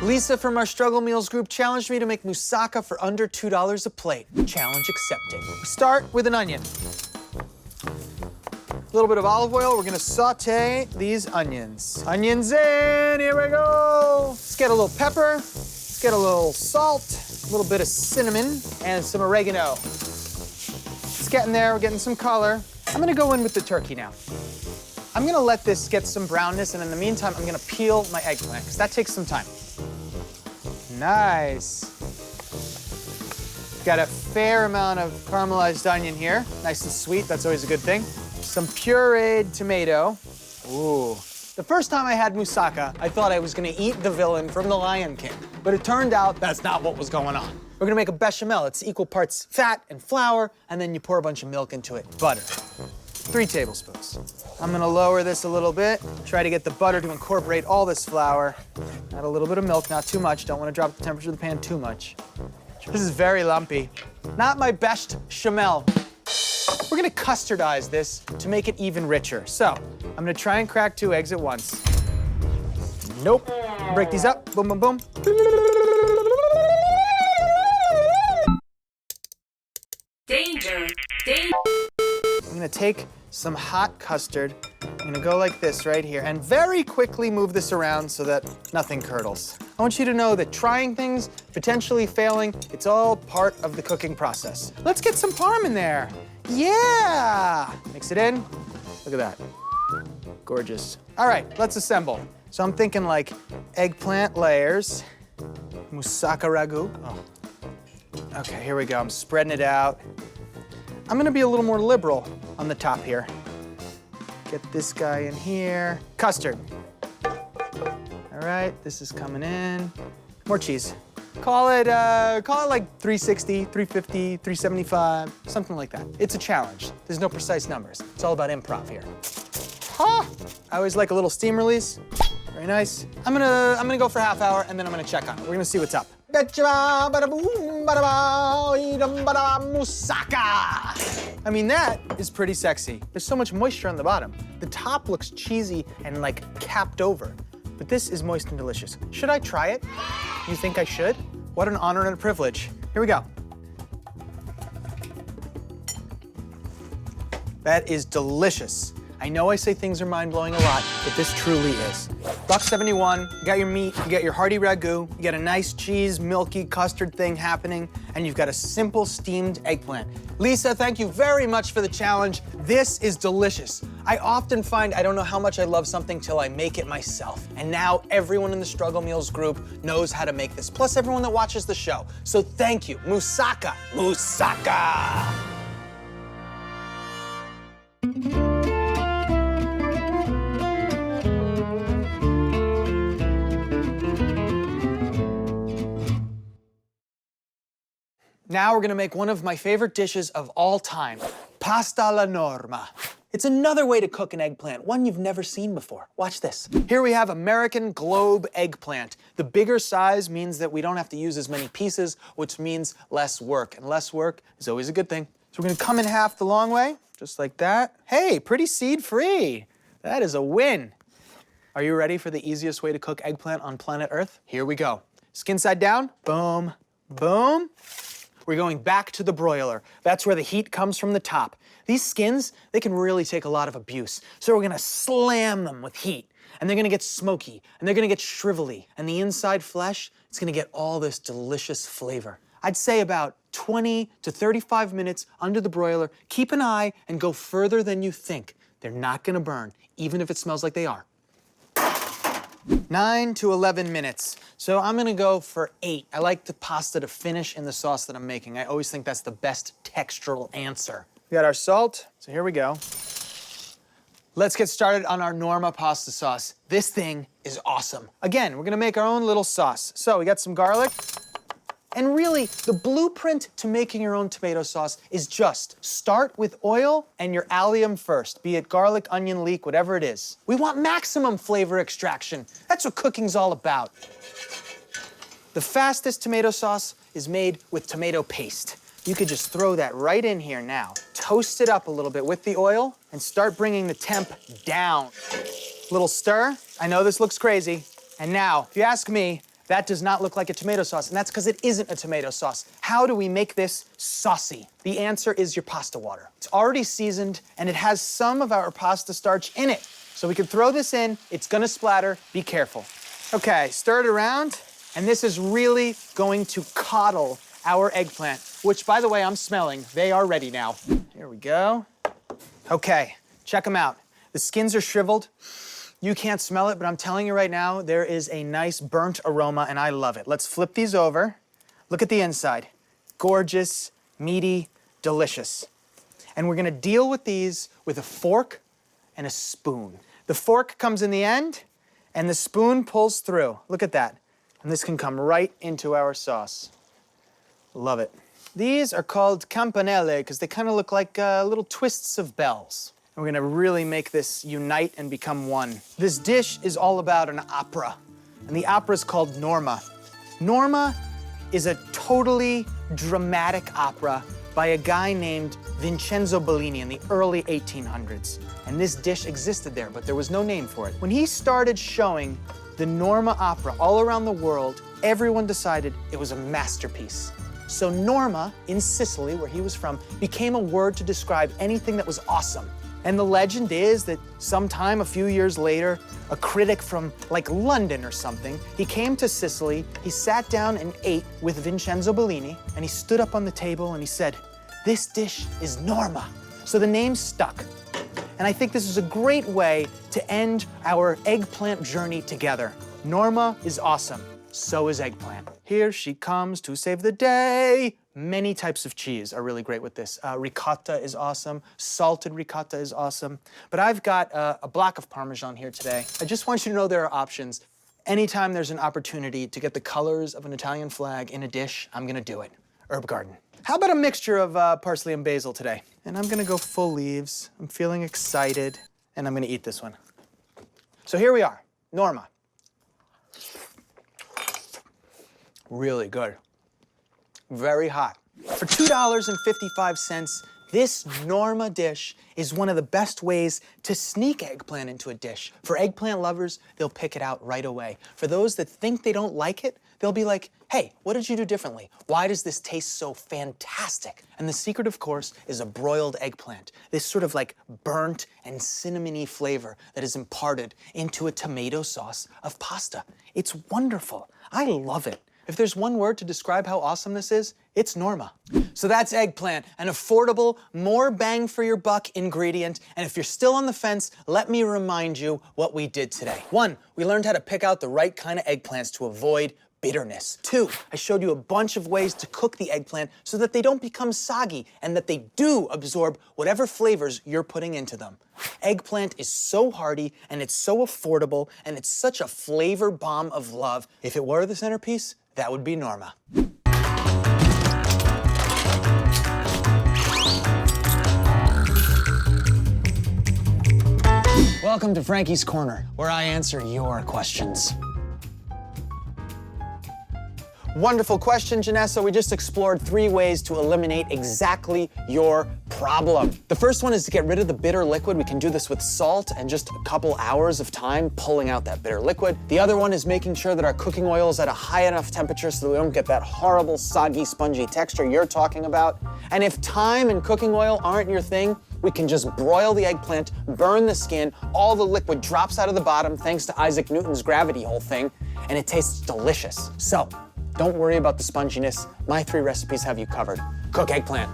Lisa from our Struggle Meals group challenged me to make moussaka for under $2 a plate. Challenge accepted. Start with an onion. A little bit of olive oil. We're gonna saute these onions. Onions in, here we go. Let's get a little pepper. Let's get a little salt, a little bit of cinnamon, and some oregano. It's getting there, we're getting some color. I'm gonna go in with the turkey now. I'm gonna let this get some brownness, and in the meantime, I'm gonna peel my eggplant, because that takes some time. Nice. Got a fair amount of caramelized onion here. Nice and sweet, that's always a good thing. Some pureed tomato. Ooh. The first time I had moussaka, I thought I was gonna eat the villain from The Lion King. But it turned out that's not what was going on. We're gonna make a bechamel. It's equal parts fat and flour, and then you pour a bunch of milk into it. Butter. 3 tablespoons. I'm gonna lower this a little bit. Try to get the butter to incorporate all this flour. Add a little bit of milk, not too much. Don't wanna drop the temperature of the pan too much. This is very lumpy. Not my best chamel. We're gonna custardize this to make it even richer. So, I'm gonna try and crack 2 eggs at once. Nope. Break these up, boom, boom, boom. Danger, danger. I'm gonna take some hot custard. I'm gonna go like this right here and very quickly move this around so that nothing curdles. I want you to know that trying things, potentially failing, it's all part of the cooking process. Let's get some parm in there. Yeah! Mix it in. Look at that. Gorgeous. All right, let's assemble. So I'm thinking like eggplant layers, moussaka ragu. Oh. Okay, here we go. I'm spreading it out. I'm gonna be a little more liberal on the top here. Get this guy in here. Custard. All right, this is coming in. More cheese. Call it like 360, 350, 375, something like that. It's a challenge. There's no precise numbers. It's all about improv here. Ha! I always like a little steam release. Very nice. I'm gonna go for half hour and then I'm gonna check on it. We're gonna see what's up. Moussaka! I mean, that is pretty sexy. There's so much moisture on the bottom. The top looks cheesy and like capped over. But this is moist and delicious. Should I try it? You think I should? What an honor and a privilege. Here we go. That is delicious. I know I say things are mind-blowing a lot, but this truly is. $1.71, you got your meat, you got your hearty ragu, you got a nice cheese, milky custard thing happening, and you've got a simple steamed eggplant. Lisa, thank you very much for the challenge. This is delicious. I often find I don't know how much I love something till I make it myself. And now everyone in the Struggle Meals group knows how to make this, plus everyone that watches the show. So thank you, moussaka, moussaka. Now we're gonna make one of my favorite dishes of all time, pasta alla norma. It's another way to cook an eggplant, one you've never seen before. Watch this. Here we have American globe eggplant. The bigger size means that we don't have to use as many pieces, which means less work, and less work is always a good thing. So we're gonna come in half the long way, just like that. Hey, pretty seed-free. That is a win. Are you ready for the easiest way to cook eggplant on planet Earth? Here we go. Skin side down, boom, boom. We're going back to the broiler. That's where the heat comes from the top. These skins, they can really take a lot of abuse. So we're gonna slam them with heat, and they're gonna get smoky, and they're gonna get shrivelly, and the inside flesh, it's gonna get all this delicious flavor. I'd say about 20 to 35 minutes under the broiler. Keep an eye and go further than you think. They're not gonna burn, even if it smells like they are. 9 to 11 minutes. So I'm gonna go for 8. I like the pasta to finish in the sauce that I'm making. I always think that's the best textural answer. We got our salt, so here we go. Let's get started on our Norma pasta sauce. This thing is awesome. Again, we're gonna make our own little sauce. So we got some garlic. And really, the blueprint to making your own tomato sauce is just start with oil and your allium first, be it garlic, onion, leek, whatever it is. We want maximum flavor extraction. That's what cooking's all about. The fastest tomato sauce is made with tomato paste. You could just throw that right in here now. Toast it up a little bit with the oil and start bringing the temp down. Little stir. I know this looks crazy. And now, if you ask me, That does not look like a tomato sauce, and that's because it isn't a tomato sauce. How do we make this saucy? The answer is your pasta water. It's already seasoned, and it has some of our pasta starch in it. So we can throw this in, it's gonna splatter, be careful. Okay, stir it around, and this is really going to coddle our eggplant, which, by the way, I'm smelling. They are ready now. Here we go. Okay, check them out. The skins are shriveled. You can't smell it, but I'm telling you right now, there is a nice burnt aroma, and I love it. Let's flip these over. Look at the inside. Gorgeous, meaty, delicious. And we're gonna deal with these with a fork and a spoon. The fork comes in the end, and the spoon pulls through. Look at that. And this can come right into our sauce. Love it. These are called campanelle because they kind of look like little twists of bells. And we're gonna really make this unite and become one. This dish is all about an opera, and the opera is called Norma. Norma is a totally dramatic opera by a guy named Vincenzo Bellini in the early 1800s. And this dish existed there, but there was no name for it. When he started showing the Norma opera all around the world, everyone decided it was a masterpiece. So Norma, in Sicily, where he was from, became a word to describe anything that was awesome. And the legend is that sometime a few years later, a critic from like London or something, he came to Sicily, he sat down and ate with Vincenzo Bellini, and he stood up on the table and he said, "This dish is Norma." So the name stuck. And I think this is a great way to end our eggplant journey together. Norma is awesome. So is eggplant. Here she comes to save the day. Many types of cheese are really great with this. Ricotta is awesome. Salted ricotta is awesome. But I've got a block of Parmesan here today. I just want you to know there are options. Anytime there's an opportunity to get the colors of an Italian flag in a dish, I'm gonna do it. Herb garden. How about a mixture of parsley and basil today? And I'm gonna go full leaves. I'm feeling excited, and I'm gonna eat this one. So here we are, Norma. Really good. Very hot. For $2.55, this Norma dish is one of the best ways to sneak eggplant into a dish. For eggplant lovers, they'll pick it out right away. For those that think they don't like it, they'll be like, "Hey, what did you do differently? Why does this taste so fantastic?" And the secret, of course, is a broiled eggplant. This sort of like burnt and cinnamony flavor that is imparted into a tomato sauce of pasta. It's wonderful. I love it. If there's one word to describe how awesome this is, it's Norma. So that's eggplant, an affordable, more bang for your buck ingredient. And if you're still on the fence, let me remind you what we did today. 1, we learned how to pick out the right kind of eggplants to avoid bitterness. 2, I showed you a bunch of ways to cook the eggplant so that they don't become soggy and that they do absorb whatever flavors you're putting into them. Eggplant is so hearty and it's so affordable and it's such a flavor bomb of love. If it were the centerpiece, that would be Norma. Welcome to Frankie's Corner, where I answer your questions. Wonderful question, Janessa. We just explored 3 ways to eliminate exactly your problem. The first one is to get rid of the bitter liquid. We can do this with salt and just a couple hours of time pulling out that bitter liquid. The other one is making sure that our cooking oil is at a high enough temperature so that we don't get that horrible, soggy, spongy texture you're talking about. And if time and cooking oil aren't your thing, we can just broil the eggplant, burn the skin, all the liquid drops out of the bottom thanks to Isaac Newton's gravity whole thing, and it tastes delicious. So, don't worry about the sponginess. My 3 recipes have you covered. Cook eggplant.